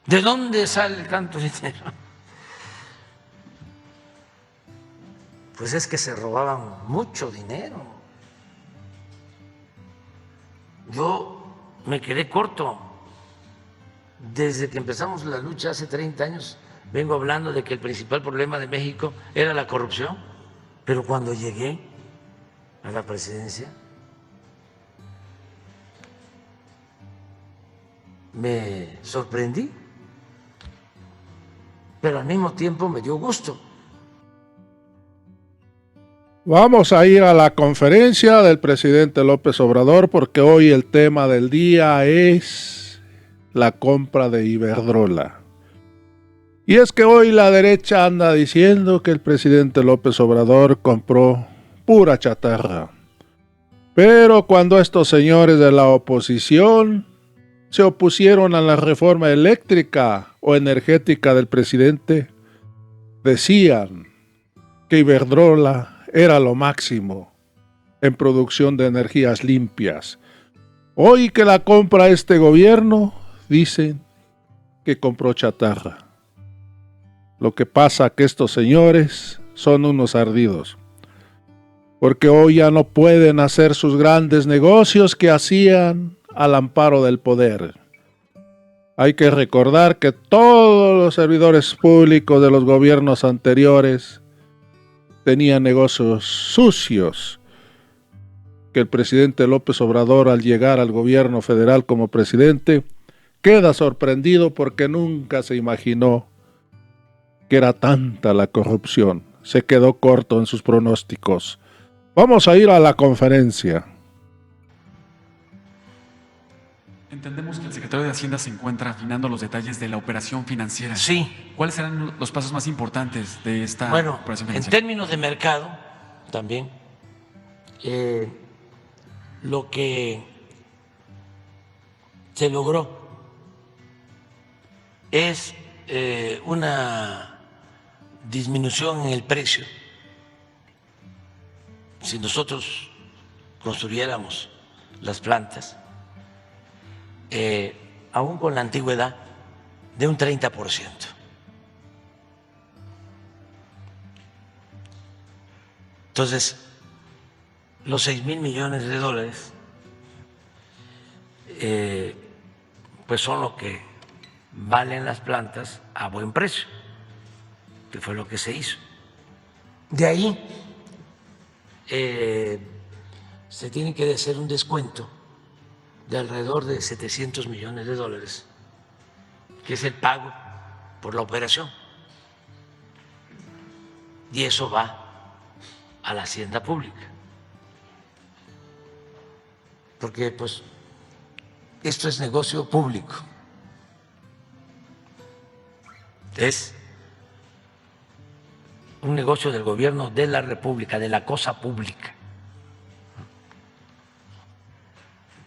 ¿De dónde sale tanto dinero? Pues es que se robaban mucho dinero. Yo me quedé corto. Desde que empezamos la lucha hace 30 años, vengo hablando de que el principal problema de México era la corrupción, pero cuando llegué a la presidencia me sorprendí, pero al mismo tiempo me dio gusto. Vamos a ir a la conferencia del presidente López Obrador porque hoy el tema del día es la compra de Iberdrola. Y es que hoy la derecha anda diciendo que el presidente López Obrador compró pura chatarra. Pero cuando estos señores de la oposición se opusieron a la reforma eléctrica o energética del presidente, decían que Iberdrola era lo máximo en producción de energías limpias. Hoy que la compra este gobierno, dicen que compró chatarra. Lo que pasa es que estos señores son unos ardidos, porque hoy ya no pueden hacer sus grandes negocios que hacían al amparo del poder. Hay que recordar que todos los servidores públicos de los gobiernos anteriores tenían negocios sucios, que el presidente López Obrador, al llegar al gobierno federal como presidente, queda sorprendido porque nunca se imaginó que era tanta la corrupción. Se quedó corto en sus pronósticos. Vamos a ir a la conferencia. Entendemos que el secretario de Hacienda se encuentra afinando los detalles de la operación financiera. Sí. ¿Cuáles serán los pasos más importantes de esta operación En financiera? términos de mercado, también, lo que se logró es una disminución en el precio. Si nosotros construyéramos las plantas, aún con la antigüedad, de un 30%. Entonces, los 6,000 millones de dólares, pues son lo que valen las plantas a buen precio, que fue lo que se hizo. De ahí se tiene que hacer un descuento de alrededor de 700 millones de dólares, que es el pago por la operación. Y eso va a la hacienda pública. Porque pues esto es negocio público. Es un negocio del gobierno de la República, de la cosa pública.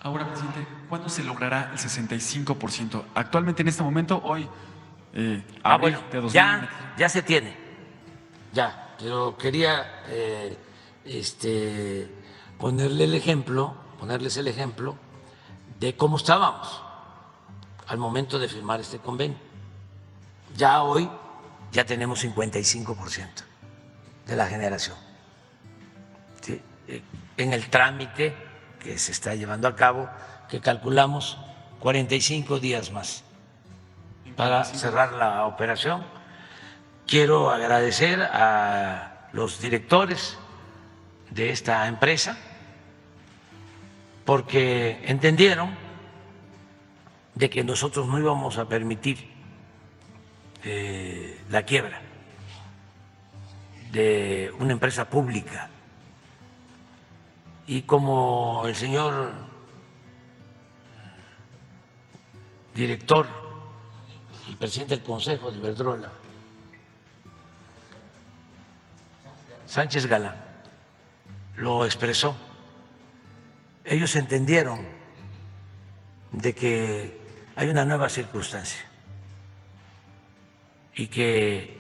Ahora, presidente, ¿cuándo se logrará el 65%? Actualmente, en este momento, hoy, Bueno, de 2020. ya se tiene, ya, pero quería ponerles el ejemplo de cómo estábamos al momento de firmar este convenio. Ya hoy ya tenemos 55% de la generación. ¿Sí? En el trámite que se está llevando a cabo, que calculamos 45 días más para cerrar la operación. Quiero agradecer a los directores de esta empresa porque entendieron de que nosotros no íbamos a permitir la quiebra de una empresa pública. Y como el señor director y presidente del Consejo de Iberdrola, Sánchez Galán, lo expresó, ellos entendieron de que hay una nueva circunstancia y que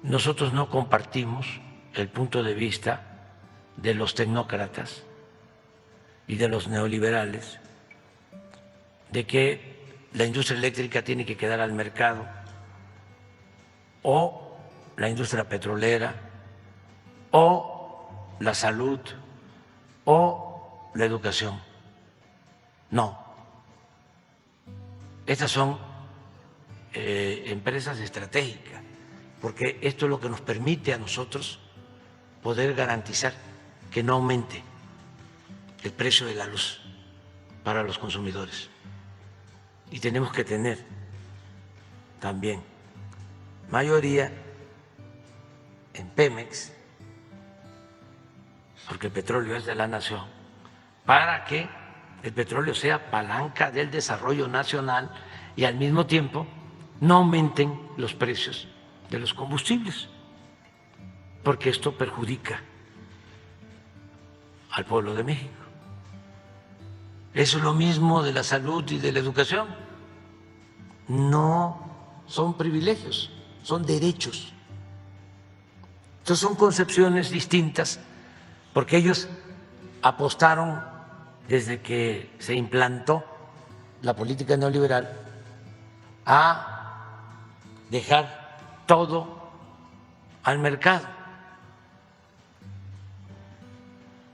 nosotros no compartimos el punto de vista de los tecnócratas y de los neoliberales de que la industria eléctrica tiene que quedar al mercado, o la industria petrolera, o la salud, o la educación. No. Estas son empresas estratégicas, porque esto es lo que nos permite a nosotros poder garantizar que no aumente el precio de la luz para los consumidores. Y tenemos que tener también mayoría en Pemex, porque el petróleo es de la nación, para que el petróleo sea palanca del desarrollo nacional y al mismo tiempo no aumenten los precios de los combustibles, porque esto perjudica al pueblo de México. Eso es lo mismo de la salud y de la educación. No son privilegios, son derechos. Entonces son concepciones distintas, porque ellos apostaron desde que se implantó la política neoliberal a dejar todo al mercado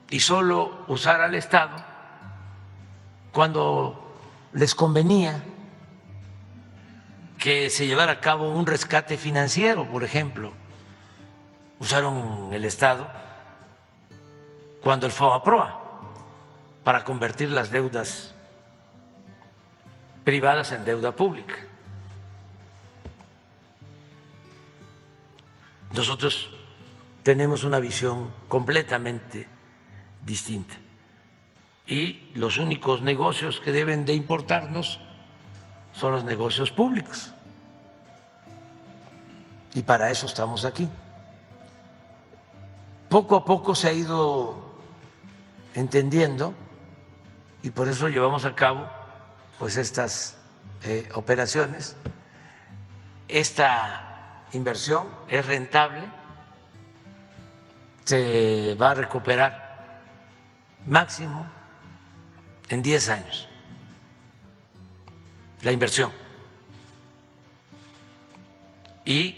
y solo usar al Estado cuando les convenía que se llevara a cabo un rescate financiero, por ejemplo. Usaron el Estado cuando el FOBAPROA para convertir las deudas privadas en deuda pública. Nosotros tenemos una visión completamente distinta y los únicos negocios que deben de importarnos son los negocios públicos, y para eso estamos aquí. Poco a poco se ha ido entendiendo y por eso llevamos a cabo pues estas operaciones. Esta inversión es rentable, se va a recuperar máximo en 10 años la inversión, y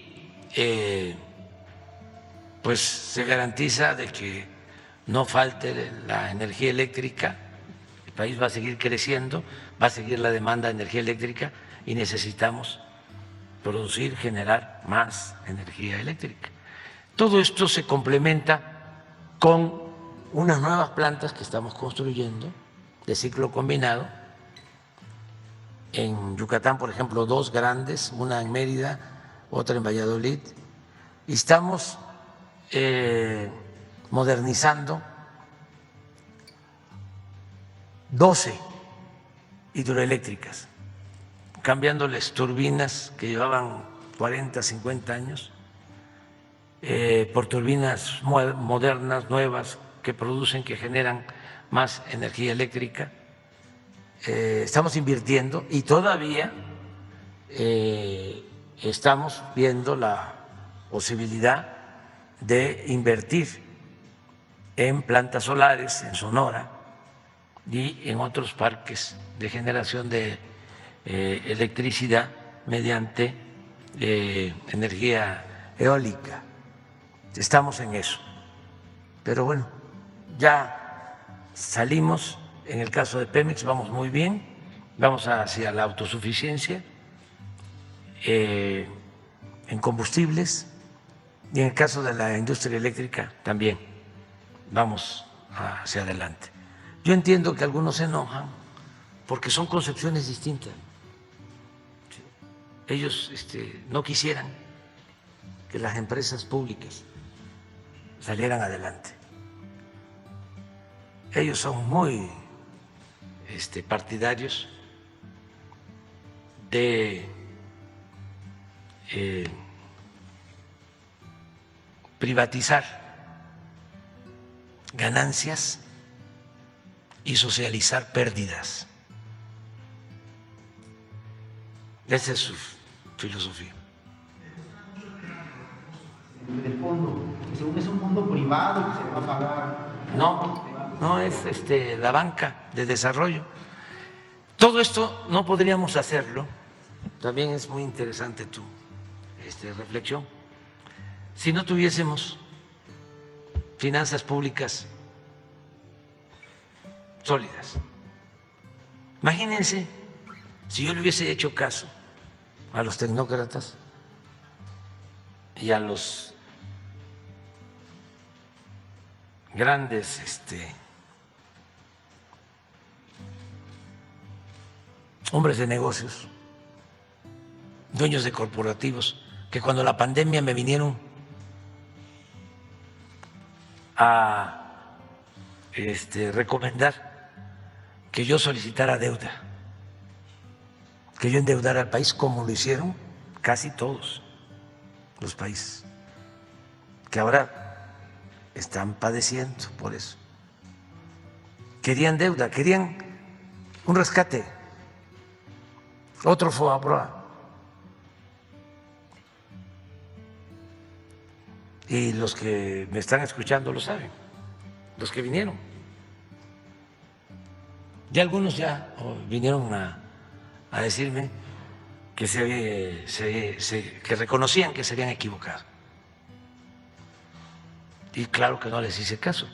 pues se garantiza de que no falte la energía eléctrica. El país va a seguir creciendo, va a seguir la demanda de energía eléctrica y necesitamos producir, generar más energía eléctrica. Todo esto se complementa con unas nuevas plantas que estamos construyendo de ciclo combinado. En Yucatán, por ejemplo, 2 grandes, una en Mérida, otra en Valladolid, y estamos modernizando 12 hidroeléctricas, cambiándoles turbinas que llevaban 40, 50 años por turbinas modernas, nuevas, que producen, que generan más energía eléctrica. Estamos invirtiendo y todavía estamos viendo la posibilidad de invertir en plantas solares en Sonora y en otros parques de generación de electricidad mediante energía eólica. Estamos en eso. Pero bueno, ya salimos. En el caso de Pemex vamos muy bien, vamos hacia la autosuficiencia en combustibles, y en el caso de la industria eléctrica también vamos hacia adelante. Yo entiendo que algunos se enojan porque son concepciones distintas. Ellos no quisieran que las empresas públicas salieran adelante. Ellos son muy partidarios de privatizar ganancias y socializar pérdidas. Esa es su filosofía. Del fondo, según es un fondo privado que se va a pagar. No es la banca de desarrollo. Todo esto no podríamos hacerlo, también es muy interesante tu reflexión, si no tuviésemos finanzas públicas sólidas. Imagínense si yo le hubiese hecho caso a los tecnócratas y a los grandes hombres de negocios, dueños de corporativos, que cuando la pandemia me vinieron a recomendar que yo solicitara deuda, que yo endeudara al país, como lo hicieron casi todos los países, que ahora están padeciendo por eso. Querían deuda, querían un rescate, otro FOBAPROA. Y los que me están escuchando lo saben, los que vinieron. Ya algunos ya vinieron a decirme que que reconocían que se habían equivocado. Y claro que no les hice caso.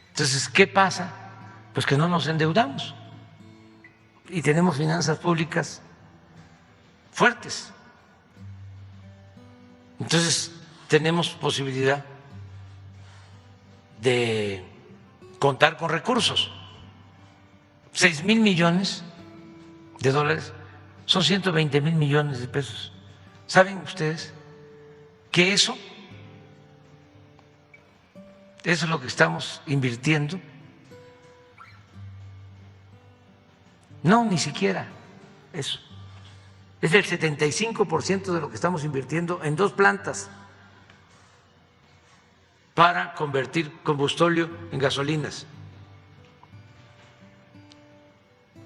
Entonces, ¿qué pasa? Pues que no nos endeudamos y tenemos finanzas públicas fuertes. Entonces, tenemos posibilidad de contar con recursos. 6,000 millones de dólares son 120,000 millones de pesos. ¿Saben ustedes que eso es lo que estamos invirtiendo? No, ni siquiera eso. Es el 75% de lo que estamos invirtiendo en 2 plantas para convertir combustóleo en gasolinas.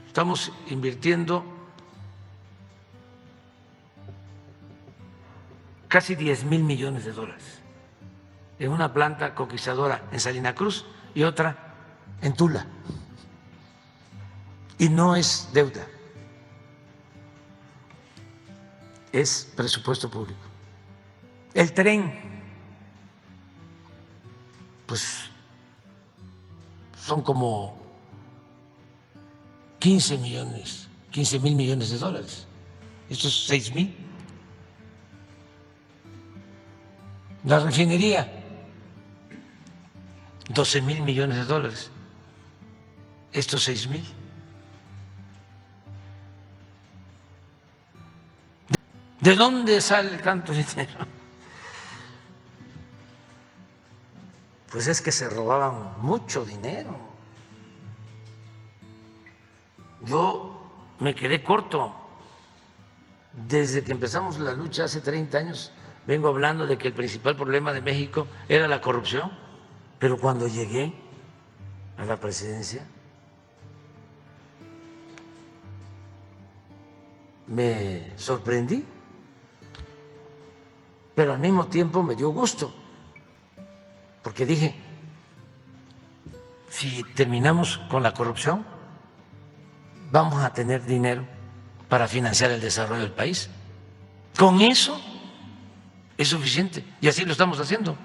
Estamos invirtiendo casi 10,000 millones de dólares en una planta conquistadora en Salina Cruz y otra en Tula. Y no es deuda, es presupuesto público. El tren, pues son como 15,000 millones de dólares. Estos 6,000. La refinería, 12,000 millones de dólares. Estos 6,000. ¿De dónde sale tanto dinero? Pues es que se robaban mucho dinero. Yo me quedé corto. Desde que empezamos la lucha hace 30 años, vengo hablando de que el principal problema de México era la corrupción, pero cuando llegué a la presidencia me sorprendí, pero al mismo tiempo me dio gusto, porque dije, si terminamos con la corrupción, vamos a tener dinero para financiar el desarrollo del país. Con eso es suficiente y así lo estamos haciendo.